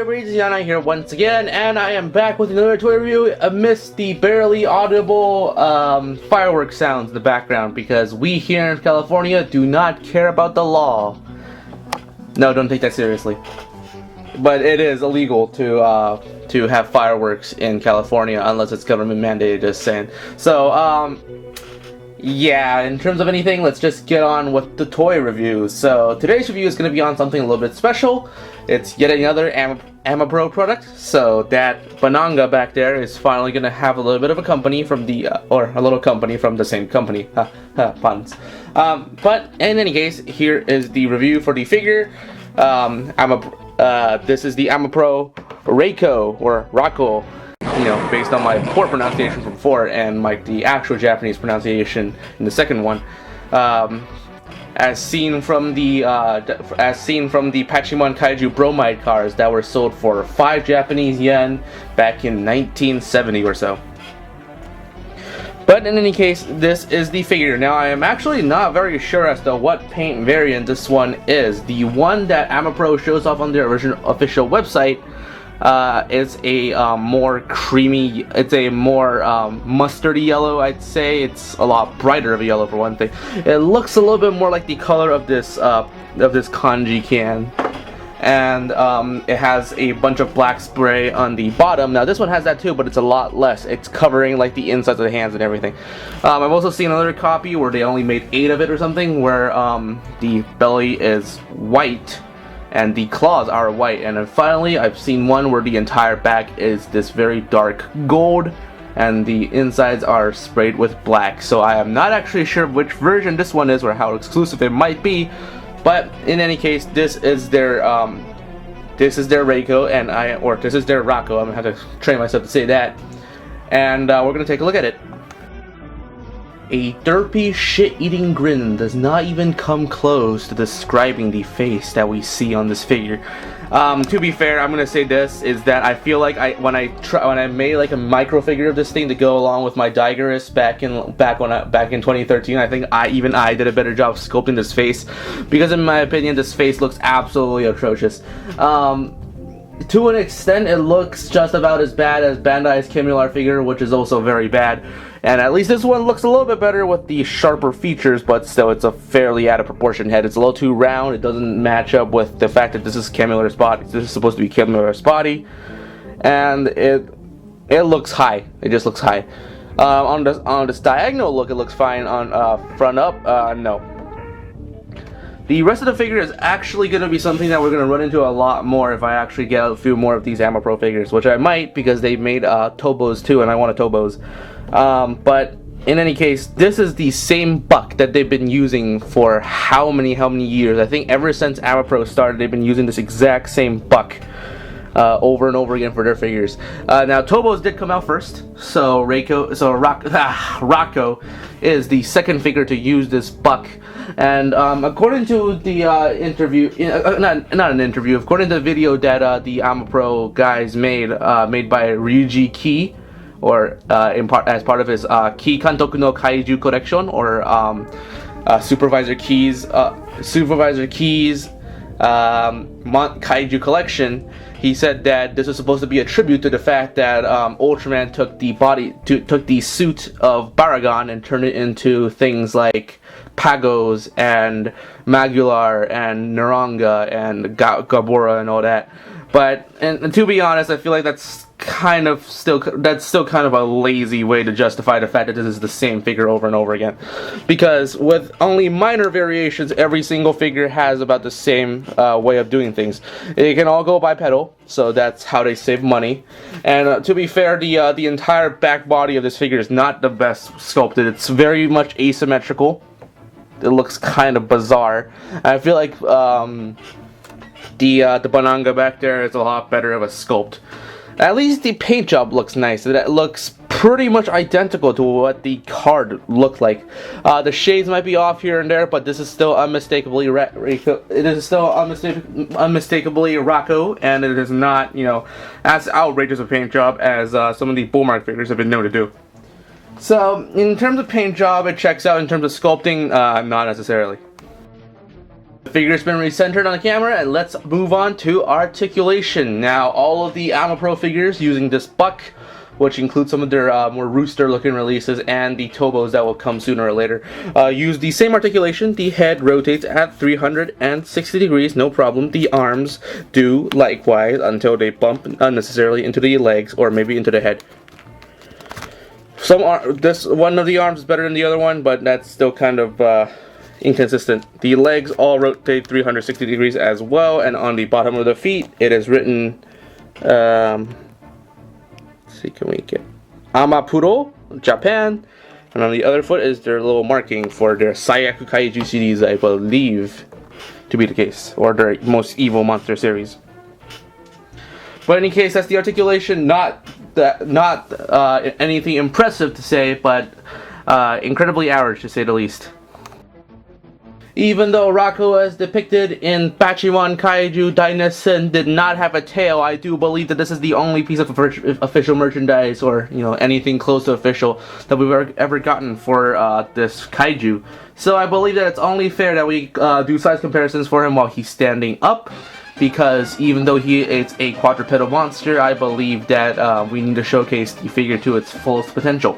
everybody, it's Yana here once again, and I am back with another toy review amidst the barely audible fireworks sounds in the background, because we here in California do not care about the law. No, don't take that seriously. But it is illegal to have fireworks in California unless it's government mandated, just saying. So, yeah, in terms of anything, let's just get on with the toy review. So, today's review is going to be on something a little bit special. It's yet another Amapro product. So, that Bananga back there is finally going to have a little bit of a company from the, or a little company from the same company. Puns. But, in any case, here is the review for the figure. This is the Amapro Raco, or Raco. You know, based on my poor pronunciation from before and the actual Japanese pronunciation in the second one, as seen from the Pachimon Kaiju bromide cars that were sold for 5 Japanese yen back in 1970 or so. But in any case, this is the figure. Now, I am actually not very sure as to what paint variant this one is. The one that Amapro shows off on their original official website is a more creamy, it's a more mustardy yellow, I'd say. It's a lot brighter of a yellow for one thing. It looks a little bit more like the color of this kanji can. And it has a bunch of black spray on the bottom. Now this one has that too, but it's a lot less. It's covering like the insides of the hands and everything. I've also seen another copy where they only made 8 of it or something, where the belly is white and the claws are white. And then finally, I've seen one where the entire back is this very dark gold and the insides are sprayed with black. So I am not actually sure which version this one is or how exclusive it might be. But in any case, this is their Raco, and this is their Raco. I'm gonna have to train myself to say that. And we're gonna take a look at it. A derpy, shit-eating grin does not even come close to describing the face that we see on this figure. To be fair, I'm gonna say this is that I feel like when I made like a micro figure of this thing to go along with my Digerist back in 2013, I think I did a better job sculpting this face, because in my opinion this face looks absolutely atrocious. To an extent, it looks just about as bad as Bandai's Kimular figure, which is also very bad. And at least this one looks a little bit better with the sharper features, but still it's a fairly out of proportion head. It's a little too round. It doesn't match up with the fact that this is Kimular's body. This is supposed to be Kimular's body. And it looks high. It just looks high. On this diagonal look, it looks fine. On front up, no. The rest of the figure is actually going to be something that we're going to run into a lot more if I actually get a few more of these Amapro figures, which I might, because they made Tobos too, and I want a Tobos. But in any case, this is the same buck that they've been using for how many years. I think ever since Amapro started, they've been using this exact same buck over and over again for their figures. Now Tobos did come out first, so Raco is the second figure to use this buck. And according to the interview, not an interview, according to the video that the Amapro guys made by Ryuji Ki, or as part of his Ki Kantoku no Kaiju collection, or Supervisor Ki's Kaiju collection, he said that this is supposed to be a tribute to the fact that Ultraman took the suit of Baragon and turned it into things like Pagos and Magular and Naranga and Gabora and all that. But and to be honest, I feel like that's still kind of a lazy way to justify the fact that this is the same figure over and over again, because with only minor variations, every single figure has about the same way of doing things. It can all go bipedal, so that's how they save money. And to be fair, the entire back body of this figure is not the best sculpted. It's very much asymmetrical. It looks kind of bizarre. I feel like the Bananga back there is a lot better of a sculpt. At least the paint job looks nice. It looks pretty much identical to what the card looked like. The shades might be off here and there, but this is still unmistakably Raco. It is still unmistakably Raco, and it is not, as outrageous a paint job as some of the Bullmark figures have been known to do. So, in terms of paint job, it checks out. In terms of sculpting, not necessarily. The figure's been recentered on the camera, and let's move on to articulation. Now, all of the Amapro figures using this buck, which includes some of their more rooster-looking releases and the Tobos that will come sooner or later, use the same articulation. The head rotates at 360 degrees, no problem. The arms do likewise until they bump unnecessarily into the legs or maybe into the head. This one of the arms is better than the other one, but that's still kind of inconsistent. The legs all rotate 360 degrees as well, and on the bottom of the feet it is written, let's see, can we get Amapro, Japan, and on the other foot is their little marking for their Saiyaku Kaiju series, I believe to be the case, or their most evil monster series. But in any case, that's the articulation. Not anything impressive to say, but incredibly average to say the least. Even though Raco, as depicted in Pachimon Kaiju Dainessen, did not have a tail, I do believe that this is the only piece of official merchandise, or anything close to official, that we've ever gotten for this kaiju. So I believe that it's only fair that we do size comparisons for him while he's standing up, because even though he is a quadrupedal monster, I believe that we need to showcase the figure to its fullest potential.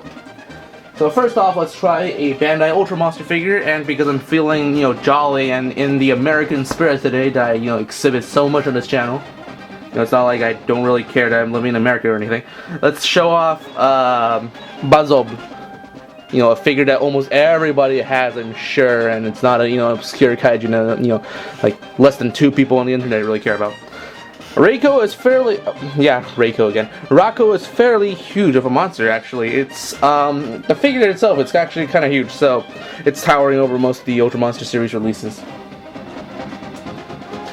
So first off, let's try a Bandai Ultra Monster figure, and because I'm feeling, jolly and in the American spirit today that I, exhibit so much on this channel. It's not like I don't really care that I'm living in America or anything. Let's show off Bazob. A figure that almost everybody has, I'm sure, and it's not a, obscure kaiju, like less than 2 people on the internet really care about. Raco is fairly, Raco again. Raco is fairly huge of a monster, actually. It's, the figure itself, it's actually kind of huge, so it's towering over most of the Ultra Monster series releases.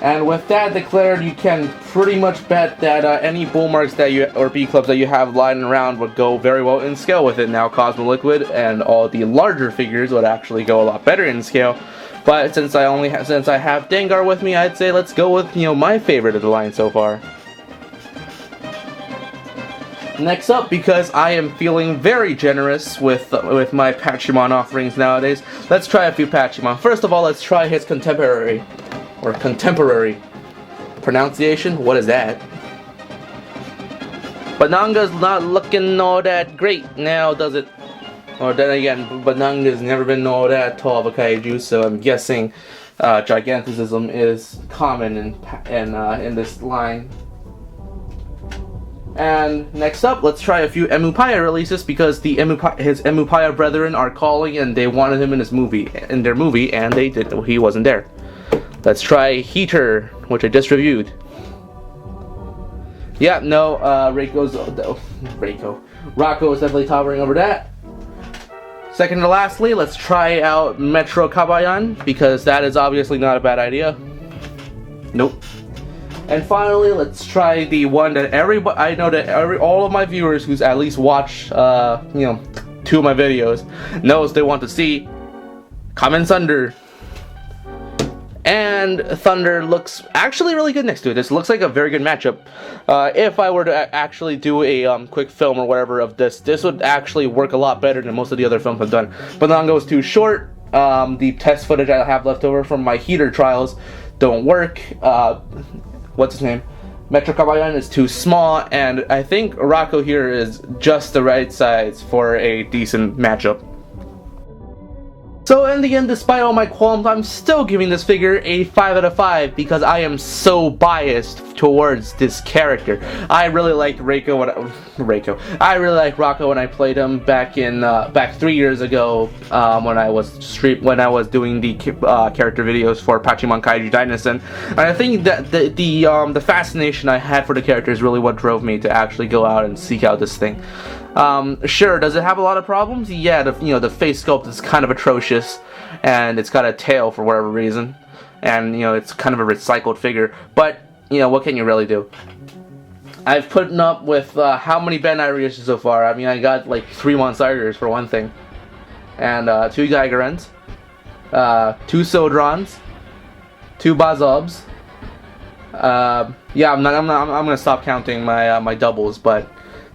And with that declared, you can pretty much bet that any bull marks that or B clubs that you have lying around would go very well in scale with it. Now, Cosmo Liquid and all the larger figures would actually go a lot better in scale. But since I have Dengar with me, I'd say let's go with my favorite of the line so far. Next up, because I am feeling very generous with my Pachimon offerings nowadays, let's try a few Pachimon. First of all, let's try his contemporary pronunciation. What is that? Bananga's not looking all that great now, does it? Or then again, Bananga's never been all that tall of a kaiju, so I'm guessing giganticism is common in this line. And next up, let's try a few Emupaya releases, because his Emupaya brethren are calling, and they wanted him in their movie, and they did. He wasn't there. Let's try Heater, which I just reviewed. Yeah, no, Raco is definitely towering over that. Second to lastly, let's try out Metro Kabayan, because that is obviously not a bad idea. Nope. And finally, let's try the one that I know that all of my viewers who's at least watched 2 of my videos knows they want to see. Kamen Thunder. And Thunder looks actually really good next to it. This looks like a very good matchup. If I were to actually do a quick film or whatever of this would actually work a lot better than most of the other films I've done. Bananga was too short. The test footage I have left over from my Heater trials don't work. What's his name? Metro Kabayan is too small, and I think Raco here is just the right size for a decent matchup. So in the end, despite all my qualms, I'm still giving this figure a 5 out of 5 because I am so biased towards this character. I really liked Raco I really liked Raco when I played him back 3 years ago when I was doing the character videos for Pachimon Kaiju Dainessen. And I think that the fascination I had for the character is really what drove me to actually go out and seek out this thing. Sure, does it have a lot of problems? Yeah, the face sculpt is kind of atrocious, and it's got a tail for whatever reason, and it's kind of a recycled figure, but what can you really do? I've put up with how many Bandai reissues so far? I mean, I got like 3 Monstars for one thing, and 2 Geigerens, 2 Sodrons, 2 Bazobs. Yeah, I'm gonna stop counting my doubles, but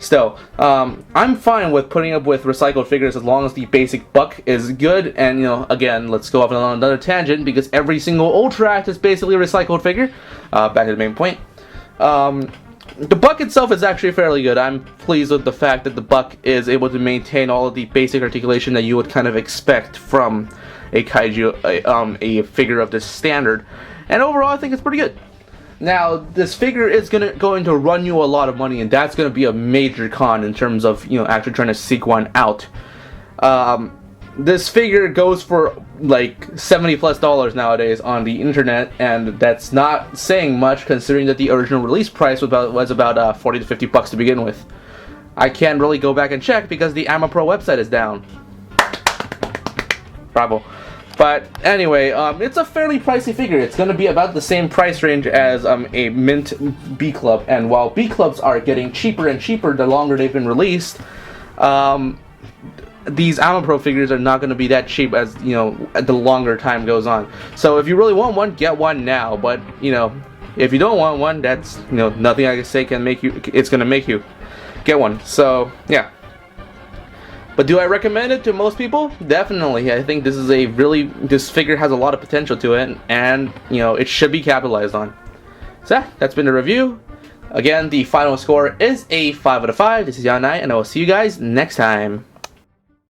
still, I'm fine with putting up with recycled figures as long as the basic buck is good. And, you know, again, let's go off on another tangent, because every single Ultra Act is basically a recycled figure. Back to the main point. The buck itself is actually fairly good. I'm pleased with the fact that the buck is able to maintain all of the basic articulation that you would kind of expect from a kaiju, a figure of this standard. And overall, I think it's pretty good. Now, this figure is going to run you a lot of money, and that's going to be a major con in terms of, you know, actually trying to seek one out. This figure goes for like $70+ nowadays on the internet, and that's not saying much considering that the original release price was about $40 to $50 to begin with. I can't really go back and check because the Amapro website is down. Bravo. But anyway, it's a fairly pricey figure. It's going to be about the same price range as a mint B Club, and while B Clubs are getting cheaper and cheaper the longer they've been released, these Amapro figures are not going to be that cheap as, you know, the longer time goes on. So if you really want one, get one now. But, you know, if you don't want one, that's, you know, nothing I can say can make you, it's going to make you get one. So, yeah. But do I recommend it to most people? Definitely. I think this is this figure has a lot of potential to it, and, you know, it should be capitalized on. So, that's been the review. Again, the final score is a 5 out of 5. This is Yanai, and I will see you guys next time.